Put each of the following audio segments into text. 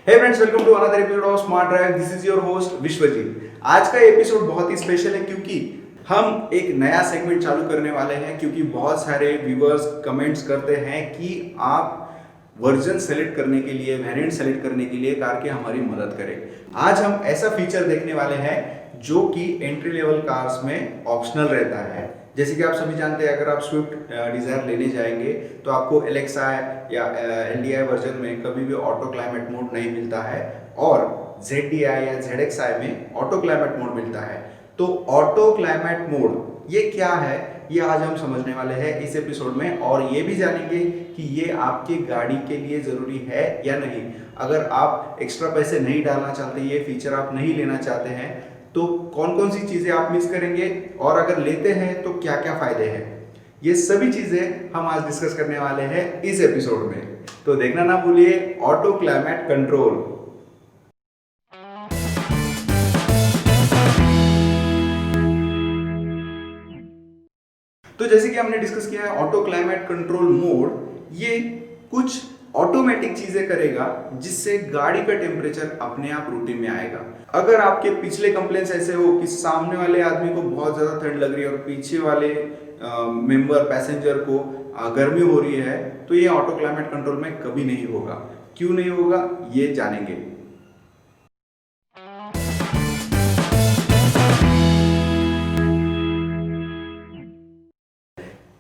Hey friends, welcome to another episode of smart drive. This is your host Vishwajeet. आज का episode बहुत ही special है क्योंकि हम एक नया सेगमेंट चालू करने वाले हैं। क्योंकि बहुत सारे व्यूअर्स कमेंट्स करते हैं कि आप वर्जन सेलेक्ट करने के लिए, वेरिएंट सेलेक्ट करने के लिए कार की हमारी मदद करें। आज हम ऐसा फीचर देखने वाले हैं जो कि एंट्री लेवल कार्स में ऑप्शनल रहता है। जैसे कि आप सभी जानते हैं, अगर आप स्विफ्ट डिज़ायर लेने जाएंगे तो आपको LXi या LDI वर्जन में कभी भी ऑटो क्लाइमेट मोड नहीं मिलता है और ZDI या ZXi में ऑटो क्लाइमेट मोड मिलता है। तो ऑटो क्लाइमेट मोड ये क्या है, ये आज हम समझने वाले हैं इस एपिसोड में, और ये भी जानेंगे कि ये आपकी गाड़ी के लिए ज़रूरी है या नहीं। अगर आप एक्स्ट्रा पैसे नहीं डालना चाहते, ये फीचर आप नहीं लेना चाहते हैं, तो कौन कौन सी चीज़ें आप मिस करेंगे, और अगर लेते हैं तो क्या क्या फ़ायदे हैं, ये सभी चीज़ें हम आज डिस्कस करने वाले हैं इस एपिसोड में। तो देखना ना भूलिए ऑटो क्लाइमेट कंट्रोल। तो जैसे कि हमने डिस्कस किया है, ऑटो क्लाइमेट कंट्रोल मोड ये कुछ ऑटोमेटिक चीजें करेगा जिससे गाड़ी का टेम्परेचर अपने आप रूटीन में आएगा। अगर आपके पिछले कंप्लेंट्स ऐसे हो कि सामने वाले आदमी को बहुत ज़्यादा ठंड लग रही है और पीछे वाले मेंबर पैसेंजर को गर्मी हो रही है, तो ये ऑटो क्लाइमेट कंट्रोल में कभी नहीं होगा। क्यों नहीं होगा, ये जानेंगे।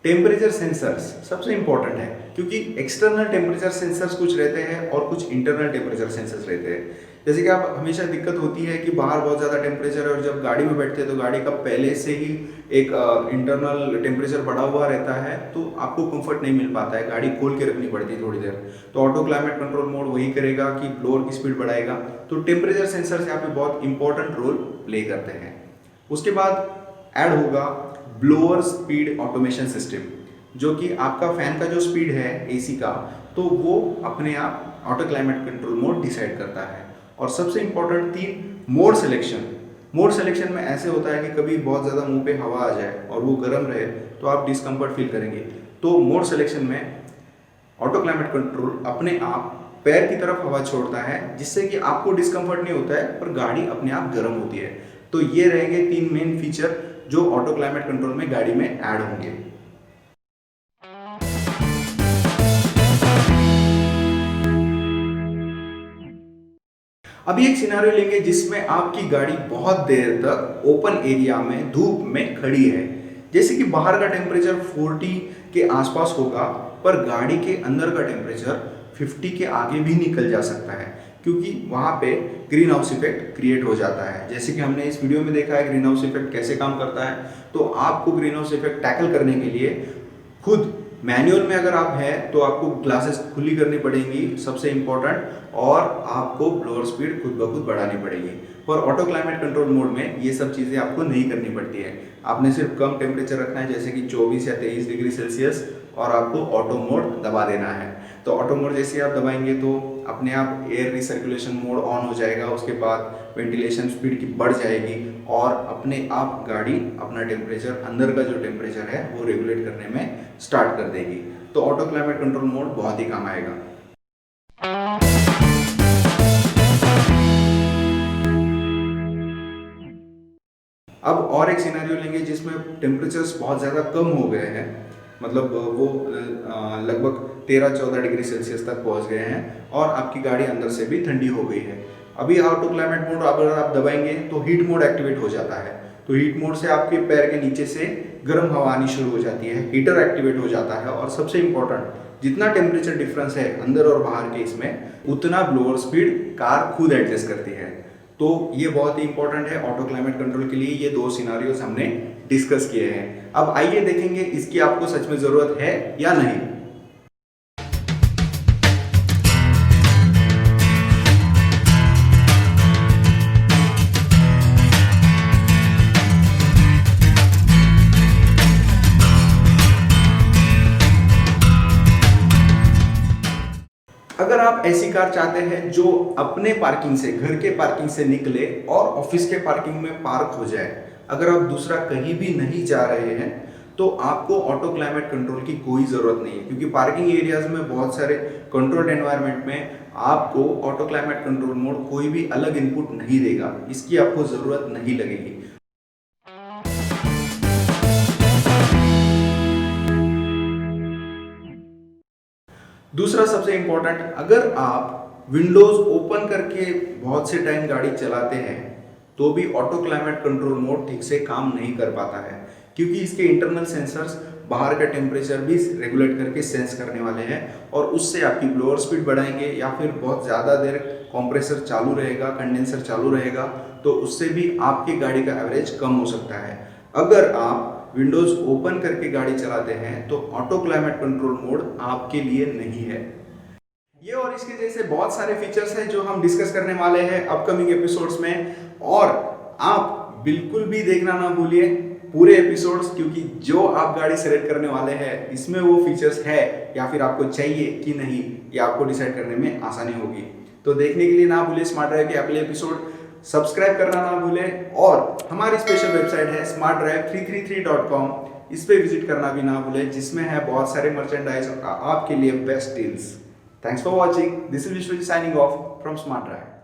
टेम्परेचर सेंसर्स सबसे इंपॉर्टेंट है, क्योंकि एक्सटर्नल टेम्परेचर सेंसर्स कुछ रहते हैं और कुछ इंटरनल टेम्परेचर सेंसर्स रहते हैं। जैसे कि आप हमेशा दिक्कत होती है कि बाहर बहुत ज़्यादा टेम्परेचर है और जब गाड़ी में बैठते हैं तो गाड़ी का पहले से ही एक इंटरनल टेम्परेचर बढ़ा हुआ रहता है, तो आपको कंफर्ट नहीं मिल पाता है, गाड़ी खोल के रखनी पड़ती है थोड़ी देर। तो ऑटो क्लाइमेट कंट्रोल मोड वही करेगा कि ब्लोअर की स्पीड बढ़ाएगा। तो टेम्परेचर सेंसर्स यहाँ पे बहुत इंपॉर्टेंट रोल प्ले करते हैं। उसके बाद ऐड होगा ब्लोअर स्पीड ऑटोमेशन सिस्टम, जो कि आपका फैन का जो स्पीड है AC का, तो वो अपने आप auto climate control mode decide करता है। और सबसे important 3 mode selection. Mode selection में ऐसे होता है कि कभी बहुत ज़्यादा मुंह पे हवा आ जाए और वो गर्म रहे तो आप डिस्कम्फर्ट फील करेंगे। तो मोड सिलेक्शन में ऑटो क्लाइमेट कंट्रोल अपने आप पैर की तरफ हवा छोड़ता है, जिससे कि आपको डिस्कम्फर्ट नहीं होता है पर गाड़ी अपने आप गर्म होती है। तो ये रहेंगे 3 मेन फीचर जो ऑटो क्लाइमेट कंट्रोल में गाड़ी में ऐड होंगे। अभी एक सिनेरियो लेंगे जिसमें आपकी गाड़ी बहुत देर तक ओपन एरिया में धूप में खड़ी है। जैसे कि बाहर का टेम्परेचर 40 के आसपास होगा, पर गाड़ी के अंदर का टेम्परेचर 50 के आगे भी निकल जा सकता है, क्योंकि वहाँ पे ग्रीन हाउस इफेक्ट क्रिएट हो जाता है। जैसे कि हमने इस वीडियो में देखा है ग्रीन हाउस इफेक्ट कैसे काम करता है। तो आपको ग्रीन हाउस इफेक्ट टैकल करने के लिए खुद मैनुअल में अगर आप हैं तो आपको ग्लासेस खुली करनी पड़ेंगी, सबसे इंपॉर्टेंट, और आपको ब्लोअर स्पीड खुद ब खुद बढ़ानी पड़ेगी। पर ऑटो क्लाइमेट कंट्रोल मोड में ये सब चीज़ें आपको नहीं करनी पड़ती है। आपने सिर्फ कम टेम्परेचर रखना है, जैसे कि 24 या 23 डिग्री सेल्सियस, और आपको ऑटो मोड दबा देना है। तो ऑटो मोड जैसे आप दबाएंगे तो अपने आप एयर रिसर्कुलेशन मोड ऑन हो जाएगा। उसके बाद वेंटिलेशन स्पीड की बढ़ जाएगी और अपने आप गाड़ी अपना टेम्परेचर, अंदर का जो टेम्परेचर है वो रेगुलेट करने में स्टार्ट कर देगी। तो ऑटो क्लाइमेट कंट्रोल मोड बहुत ही काम आएगा। अब और एक सिनेरियो लेंगे जिसमें टेम्परेचर्स बहुत ज़्यादा कम हो गए हैं, मतलब वो लगभग 13-14 डिग्री सेल्सियस तक पहुंच गए हैं और आपकी गाड़ी अंदर से भी ठंडी हो गई है। अभी ऑटो क्लाइमेट मोड अगर आप दबाएंगे तो हीट मोड एक्टिवेट हो जाता है। तो हीट मोड से आपके पैर के नीचे से गर्म हवा आनी शुरू हो जाती है, हीटर एक्टिवेट हो जाता है, और सबसे इंपॉर्टेंट, जितना टेम्परेचर डिफरेंस है अंदर और बाहर के इसमें, उतना ब्लोअर स्पीड कार खुद एडजस्ट करती है। तो ये बहुत ही इंपॉर्टेंट है ऑटो क्लाइमेट कंट्रोल के लिए। ये 2 सिनारियोस हमने डिस्कस किए हैं। अब आइए देखेंगे इसकी आपको सच में ज़रूरत है या नहीं। अगर आप ऐसी कार चाहते हैं जो अपने पार्किंग से, घर के पार्किंग से निकले और ऑफिस के पार्किंग में पार्क हो जाए, अगर आप दूसरा कहीं भी नहीं जा रहे हैं, तो आपको ऑटो क्लाइमेट कंट्रोल की कोई ज़रूरत नहीं है, क्योंकि पार्किंग एरियाज में बहुत सारे कंट्रोल्ड एनवायरनमेंट में आपको ऑटो क्लाइमेट कंट्रोल मोड कोई भी अलग इनपुट नहीं देगा, इसकी आपको ज़रूरत नहीं लगेगी। दूसरा सबसे इंपॉर्टेंट, अगर आप विंडोज ओपन करके बहुत से टाइम गाड़ी चलाते हैं तो भी ऑटो क्लाइमेट कंट्रोल मोड ठीक से काम नहीं कर पाता है, क्योंकि इसके इंटरनल सेंसर्स बाहर का टेम्परेचर भी रेगुलेट करके सेंस करने वाले हैं और उससे आपकी ब्लोअर स्पीड बढ़ाएंगे या फिर बहुत ज़्यादा देर कंप्रेसर चालू रहेगा, कंडेंसर चालू रहेगा, तो उससे भी आपकी गाड़ी का एवरेज कम हो सकता है। अगर आप विंडोज ओपन करके गाड़ी चलाते हैं तो ऑटो क्लाइमेट कंट्रोल मोड आपके लिए नहीं है। ये और इसके जैसे बहुत सारे फीचर्स हैं जो हम डिस्कस करने वाले हैं अपकमिंग एपिसोड्स में, और आप बिल्कुल भी देखना ना भूलिए पूरे एपिसोड्स, क्योंकि जो आप गाड़ी सेलेक्ट करने वाले हैं इसमें वो फीचर्स है या फिर आपको चाहिए कि नहीं, ये आपको डिसाइड करने में आसानी होगी। तो देखने के लिए ना भूलिए स्मार्ट ड्राइव के अगले एपिसोड, सब्सक्राइब करना ना भूलें, और हमारी स्पेशल वेबसाइट है smartdrive333.com, इस पे विजिट करना भी ना भूलें, जिसमें है बहुत सारे मर्चेंडाइज आपके लिए best deals. Thanks for watching, this is Vishwajeet signing off from smart drive.